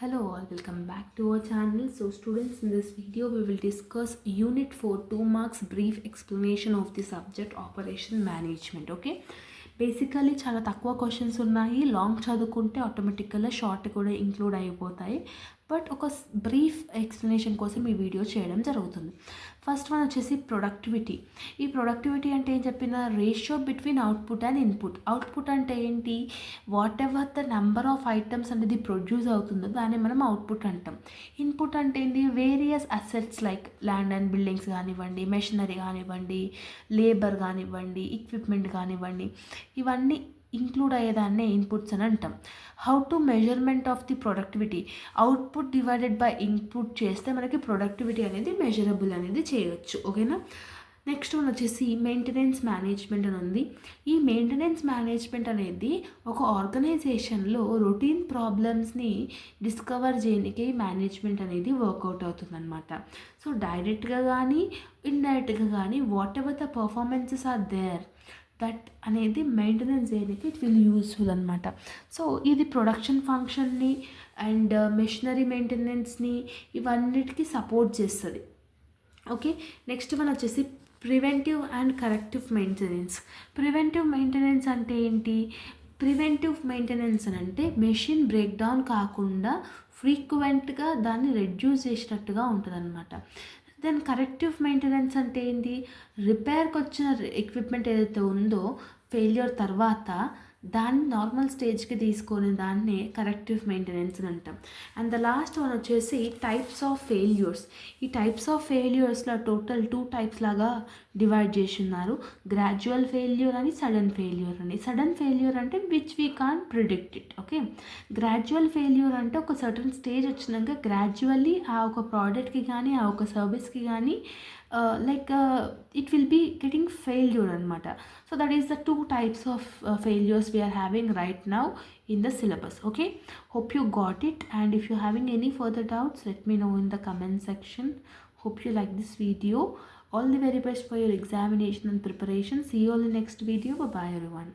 Hello all, welcome back to our channel. So students, in this video we will discuss unit 4 2 marks brief explanation of the subject operation management. Okay, basically చాలా తక్కువ questions ఉన్నాయి. Long చదువుకుంటే ఆటోమేటిక్గా short కూడా include అయిపోతాయి. But ఒక brief explanation కోసం ఈ వీడియో చేయడం జరుగుతుంది. ఫస్ట్ వన్ వచ్చేసి ప్రొడక్టివిటీ. ఈ ప్రొడక్టివిటీ అంటే ఏం చెప్పిన ratio between output and input. Output అంటే ఏంటి, what ever the number of items అనేది ప్రొడ్యూస్ అవుతుందో దాన్ని మనం అవుట్పుట్ అంటాం. ఇన్పుట్ అంటే ఏంటి, various assets like land and buildings కానివ్వండి, మెషినరీ కానివ్వండి, లేబర్ కానివ్వండి, ఎక్విప్మెంట్ కానివ్వండి, ఇవన్నీ ఇంక్లూడ్ అయ్యేదాన్నే ఇన్పుట్స్ అని అంటాం. How to measurement of the productivity, output divided by input చేస్తే మనకి ప్రొడక్టివిటీ అనేది మెజరబుల్ అనేది చేయవచ్చు. ఓకేనా. నెక్స్ట్ వన్ వచ్చేసి మెయింటెనెన్స్ మేనేజ్మెంట్ అని ఉంది. ఈ మెయింటెనెన్స్ మేనేజ్మెంట్ అనేది ఒక ఆర్గనైజేషన్లో రొటీన్ ప్రాబ్లమ్స్ని డిస్కవర్ చేయడానికి మేనేజ్మెంట్ అనేది వర్కౌట్ అవుతుందన్నమాట. సో డైరెక్ట్గా కానీ ఇండైరెక్ట్గా కానీ whatever the performances are there, that అనేది మెయింటెనెన్స్ చేయడానికి ఇట్ విల్ యూస్ఫుల్ అనమాట. సో ఇది ప్రొడక్షన్ ఫంక్షన్ని అండ్ మెషినరీ మెయింటెనెన్స్ని ఇవన్నిటికీ సపోర్ట్ చేస్తుంది. ఓకే. నెక్స్ట్ వన్ వచ్చేసి preventive and corrective maintenance. Preventive maintenance అంటే ఏంటి, ప్రివెంటివ్ మెయింటెనెన్స్ అని అంటే మెషిన్ బ్రేక్ డౌన్ కాకుండా ఫ్రీక్వెంట్గా దాన్ని రెడ్యూస్ చేసినట్టుగా ఉంటుంది అనమాట. దెన్ కరెక్టివ్ మెయింటెనెన్స్ అంటే ఏంటి, రిపేర్కి వచ్చిన ఎక్విప్మెంట్ ఏదైతే ఉందో ఫెయిల్యూర్ తర్వాత దాన్ని నార్మల్ స్టేజ్కి తీసుకొని దాన్నే కరెక్టివ్ మెయింటెనెన్స్ అని అంటాం. అండ్ ద లాస్ట్ వన్ వచ్చేసి టైప్స్ ఆఫ్ ఫెయిల్యూర్స్. ఈ టైప్స్ ఆఫ్ ఫెయిల్యూర్స్లో టోటల్ 2 టైప్స్ లాగా డివైడ్ చేసి ఉన్నారు. గ్రాడ్యువల్ ఫెయిల్యూర్ అని, సడన్ ఫెయిల్యూర్ అని. సడన్ ఫెయిల్యూర్ అంటే which we can predict it. Okay. Gradual failure అంటే ఒక సర్టన్ స్టేజ్ వచ్చినాక గ్రాడ్యువల్లీ ఆ ఒక ప్రోడక్ట్కి కానీ ఆ ఒక సర్వీస్కి కానీ it will be getting failure anamata. So that is the 2 types of failures we are having right now in the syllabus. Okay, hope you got it, and if you're having any further doubts, let me know in the comment section. Hope you like this video. All the very best for your examination and preparation. See you all in the next video. Bye bye everyone.